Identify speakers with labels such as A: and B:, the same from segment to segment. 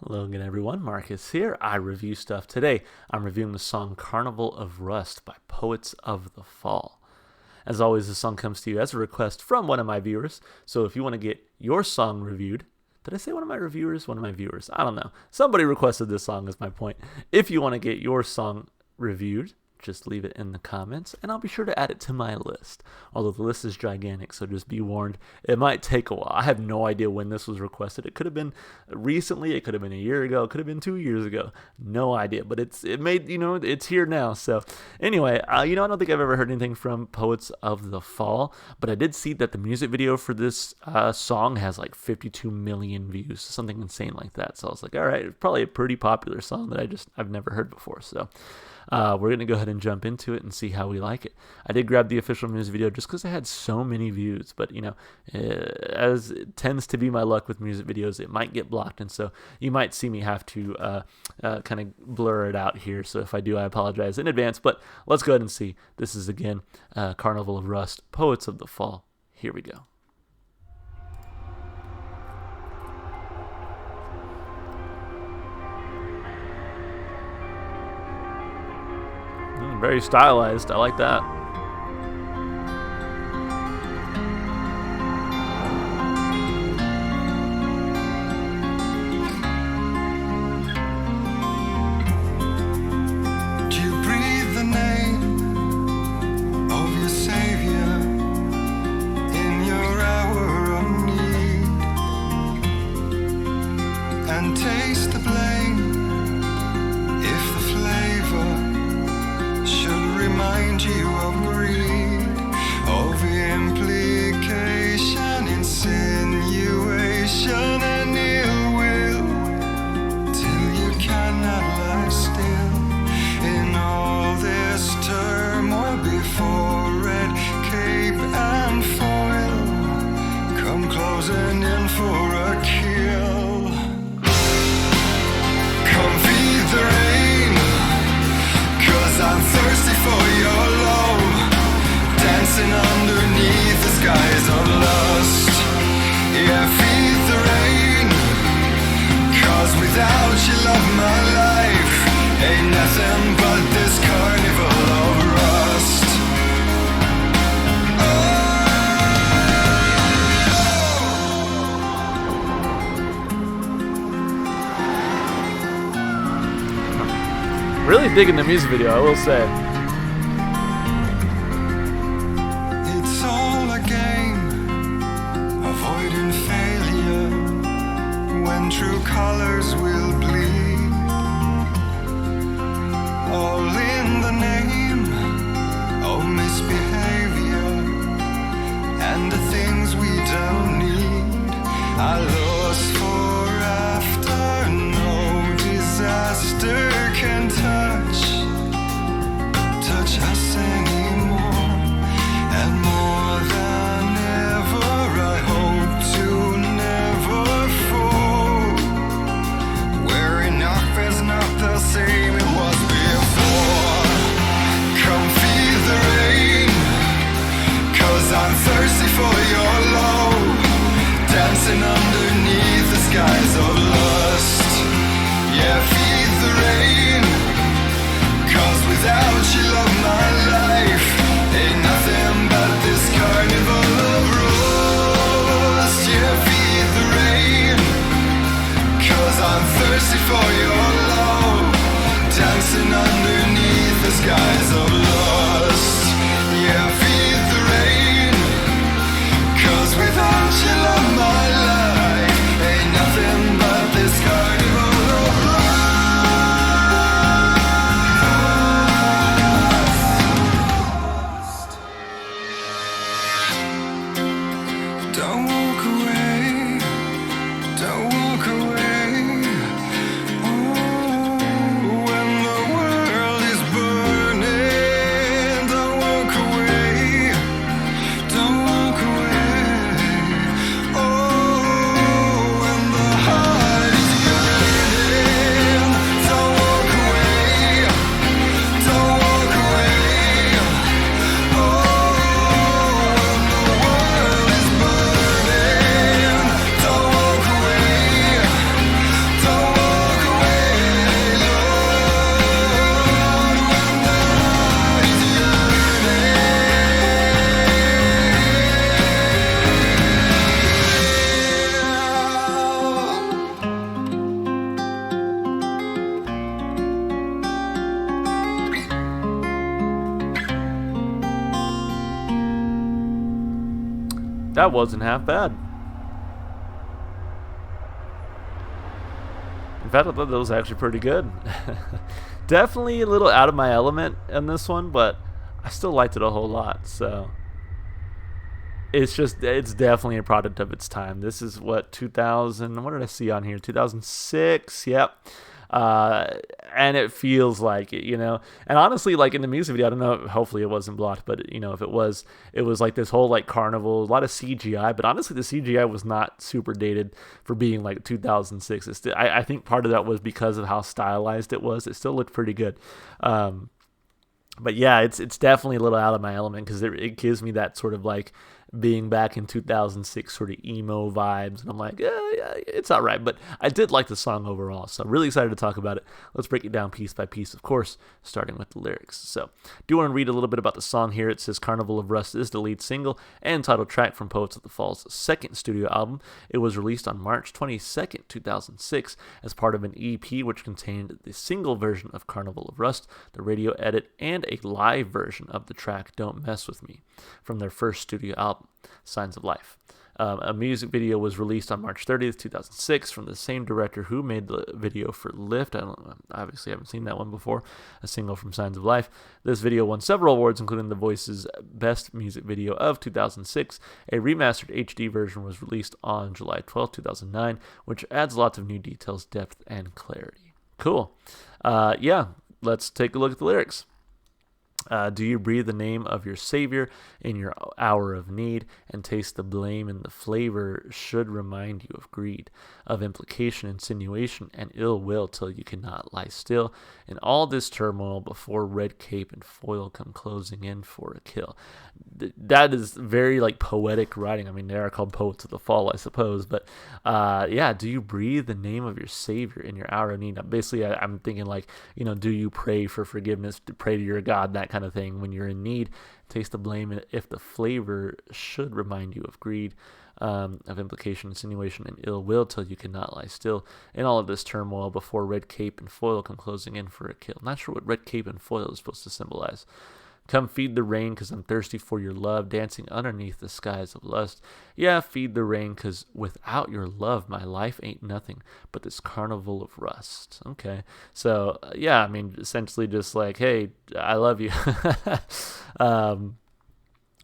A: Hello again, everyone. Marcus here. I review stuff today. I'm reviewing the song Carnival of Rust by Poets of the Fall. As always, this song comes to you as a request from one of my viewers. So if you want to get your song reviewed, did I say one of my reviewers? One of my viewers. I don't know. Somebody requested this song is my point. If you want to get your song reviewed, just leave it in the comments, and I'll be sure to add it to my list. Although the list is gigantic, so just be warned, it might take a while. I have no idea when this was requested. It could have been recently, it could have been a year ago, it could have been 2 years ago. No idea, but it's here now. So anyway, I don't think I've ever heard anything from Poets of the Fall, but I did see that the music video for this song has like 52 million views, something insane like that. So I was like, all right, it's probably a pretty popular song that I've never heard before. So we're going to go ahead and jump into it and see how we like it. I did grab the official music video just because it had so many views, but as it tends to be my luck with music videos, it might get blocked, and so you might see me have to kind of blur it out here. So if I do, I apologize in advance, but let's go ahead and see. This is, again, Carnival of Rust, Poets of the Fall. Here we go. Very stylized. I like that.
B: Do you breathe the name of your Savior in your hour of need, and taste the blame if the flavor should remind you of greed, of implication, insinuation, and ill will, till you cannot lie still in all this turmoil before red cape and foil come closing in for a kill. Come feed the rain, 'cause I'm thirsty for your love, dancing underneath the skies of lust. Yeah, feed the rain, 'cause without you, love, my life ain't nothing but this carnival of rust.
A: Really digging the music video, I will say.
B: It's all a game, avoiding failure when true colors will bleed. All in the name of misbehavior and the things we don't need. I lost for after, no disaster can touch us anymore, and more than ever I hope to never fall, where enough is not the same it was before. Come feed the rain, 'cause I'm thirsty for your love, dancing underneath the skies of lust. Yeah, feed the rain, 'cause without you, love, my life ain't nothing but this carnival of rust. Yeah, feed the rain, 'cause I'm thirsty for your love, dancing underneath the skies of lust. Yeah, feed the rain, 'cause without you, love, my life ain't nothing but this carnival of rust. Don't walk away, don't walk away. Oh, when the world is burning,
A: That wasn't half bad. In fact, I thought that was actually pretty good. Definitely a little out of my element in this one, but I still liked it a whole lot. So it's definitely a product of its time. This is what, 2000, what did I see on here? 2006. Yep. And it feels like it, and honestly, like in the music video, I don't know, hopefully it wasn't blocked, but if it was like this whole like carnival, a lot of CGI, but honestly the CGI was not super dated for being like 2006. I think part of that was because of how stylized it was. It still looked pretty good. But yeah, it's definitely a little out of my element because it gives me that sort of like being back in 2006 sort of emo vibes, and I'm like, yeah, it's all right. But I did like the song overall, so I'm really excited to talk about it. Let's break it down piece by piece, of course, starting with the lyrics. So do want to read a little bit about the song here. It says Carnival of Rust is the lead single and title track from Poets of the Fall's second studio album. It was released on March 22nd, 2006 as part of an EP which contained the single version of Carnival of Rust, the radio edit, and a live version of the track Don't Mess With Me from their first studio album, Signs of Life. A music video was released on March 30th, 2006 from the same director who made the video for Lift. I obviously haven't seen that one before, a single from Signs of Life. This video won several awards, including The Voice's Best Music Video of 2006. A remastered HD version was released on July 12th, 2009, which adds lots of new details, depth, and clarity. Cool. Yeah, let's take a look at the lyrics. Do you breathe the name of your Savior in your hour of need, and taste the blame and the flavor should remind you of greed, of implication, insinuation, and ill will till you cannot lie still in all this turmoil before red cape and foil come closing in for a kill. That is very like poetic writing. I mean, they are called Poets of the Fall, I suppose, but yeah, do you breathe the name of your Savior in your hour of need? Basically, I'm thinking like, do you pray for forgiveness, to pray to your God, that kind of thing when you're in need? Taste the blame if the flavor should remind you of greed, of implication, insinuation, and ill will till you cannot lie still in all of this turmoil before red cape and foil come closing in for a kill. Not sure what red cape and foil is supposed to symbolize. Come feed the rain, 'cause I'm thirsty for your love, dancing underneath the skies of lust. Yeah, feed the rain, 'cause without your love, my life ain't nothing but this carnival of rust. Okay, so yeah, I mean, essentially just like, hey, I love you.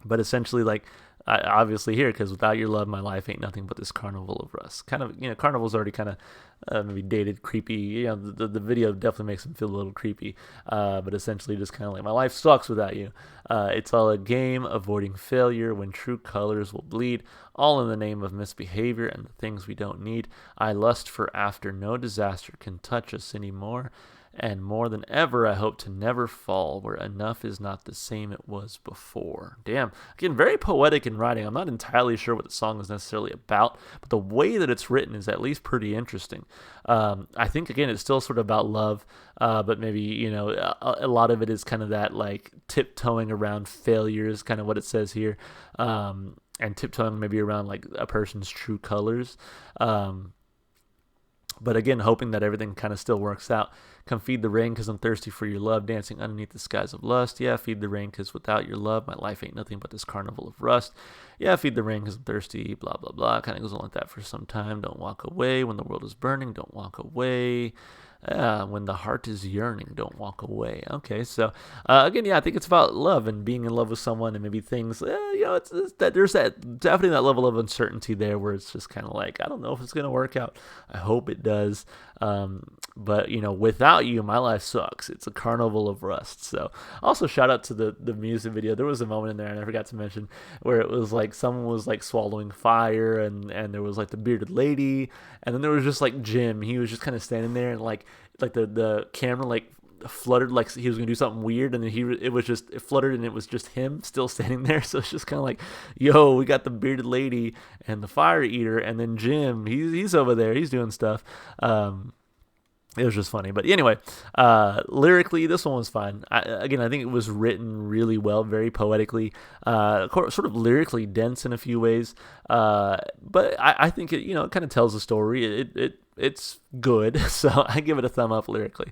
A: But essentially like, obviously here, because without your love, my life ain't nothing but this carnival of rust. Kind of, Carnival's already kind of maybe dated, creepy. The video definitely makes him feel a little creepy. But essentially just kind of like, my life sucks without you. It's all a game, avoiding failure when true colors will bleed, all in the name of misbehavior and the things we don't need. I lust for after no disaster can touch us anymore. And more than ever, I hope to never fall where enough is not the same it was before. Damn. Again, very poetic in writing. I'm not entirely sure what the song is necessarily about, but the way that it's written is at least pretty interesting. I think, again, it's still sort of about love, but maybe, a lot of it is kind of that, like, tiptoeing around failures, kind of what it says here, and tiptoeing maybe around, like, a person's true colors. But again, hoping that everything kind of still works out. Come feed the rain, 'cause I'm thirsty for your love, dancing underneath the skies of lust. Yeah, feed the rain, 'cause without your love, my life ain't nothing but this carnival of rust. Yeah, feed the rain, 'cause I'm thirsty, blah, blah, blah. Kind of goes on like that for some time. Don't walk away when the world is burning. Don't walk away. When the heart is yearning, don't walk away. Okay, so again, yeah, I think it's about love and being in love with someone, and maybe things. It's that there's that definitely that level of uncertainty there where it's just kind of like, I don't know if it's gonna work out. I hope it does. But without you, my life sucks. It's a carnival of rust. So also shout out to the music video. There was a moment in there, and I forgot to mention, where it was like someone was like swallowing fire, and there was like the bearded lady, and then there was just like Jim. He was just kind of standing there, and like the camera like fluttered like he was gonna do something weird, and then it fluttered, and it was just him still standing there. So it's just kind of like, yo, we got the bearded lady and the fire eater, and then Jim, he's over there, he's doing stuff. It was just funny. But anyway, lyrically, this one was fine. I think it was written really well, very poetically, sort of lyrically dense in a few ways. But I think it kind of tells a story. it's good, so I give it a thumb up lyrically.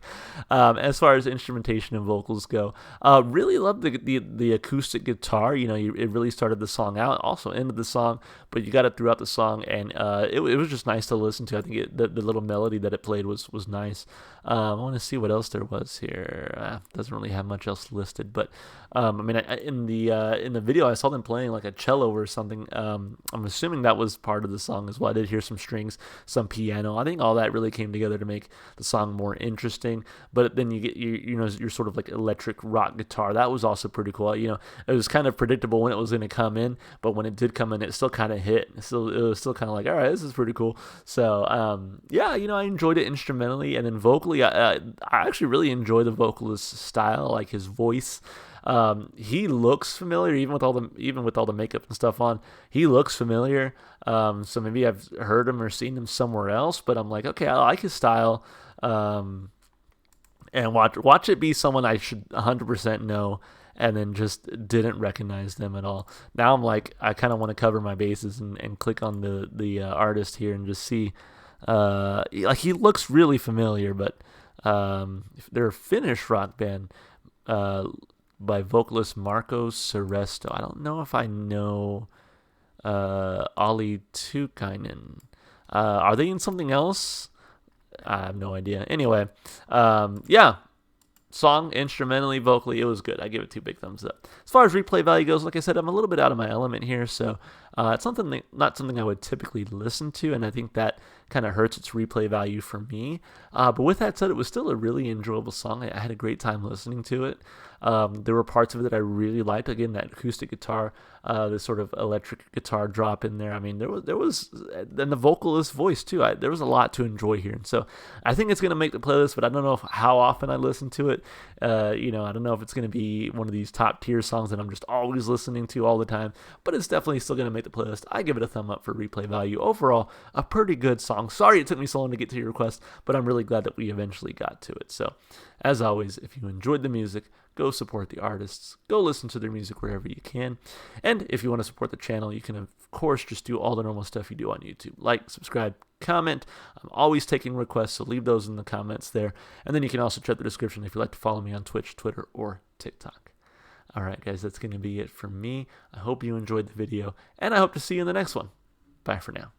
A: As far as instrumentation and vocals go, really love the acoustic guitar. It really started the song out, also ended the song, but you got it throughout the song, and it was just nice to listen to. I think the little melody that it played was nice. I want to see what else there was here. Doesn't really have much else listed, but in the video I saw them playing like a cello or something. I'm assuming that was part of the song as well. I did hear some strings, some piano. I think all that really came together to make the song more interesting. But then you get your sort of like electric rock guitar. That was also pretty cool. It was kind of predictable when it was going to come in, but when it did come in, it still kind of hit. It was still kind of like, all right, this is pretty cool. So I enjoyed it instrumentally, and then vocally, I actually really enjoy the vocalist's style, like his voice. He looks familiar, even with all the makeup and stuff on. He looks familiar. So maybe I've heard him or seen him somewhere else, but I'm like, okay, I like his style. And watch it be someone I should 100% know, and then just didn't recognize them at all. Now I'm like, I kind of want to cover my bases and click on the artist here and just see. Like he looks really familiar, but they're a Finnish rock band. By vocalist Marco Seresto. I don't know if I know Olli Tukainen. Are they in something else? I have no idea. Anyway, song, instrumentally, vocally, it was good. I give it 2 big thumbs up. As far as replay value goes, like I said, I'm a little bit out of my element here, so it's not something I would typically listen to, and I think that kind of hurts its replay value for me. But with that said, it was still a really enjoyable song. I had a great time listening to it. There were parts of it that I really liked. Again, that acoustic guitar, the sort of electric guitar drop in there. I mean, there was, and the vocalist voice too. There was a lot to enjoy here, and so I think it's gonna make the playlist. But I don't know how often I listen to it. I don't know if it's gonna be one of these top tier songs that I'm just always listening to all the time. But it's definitely still gonna make the playlist. I give it a thumb up for replay value. Overall, a pretty good song. Sorry it took me so long to get to your request, but I'm really glad that we eventually got to it. So, as always, if you enjoyed the music, go support the artists. Go listen to their music wherever you can. And if you want to support the channel, you can, of course, just do all the normal stuff you do on YouTube. Like, subscribe, comment. I'm always taking requests, so leave those in the comments there. And then you can also check the description if you'd like to follow me on Twitch, Twitter, or TikTok. All right, guys, that's going to be it for me. I hope you enjoyed the video, and I hope to see you in the next one. Bye for now.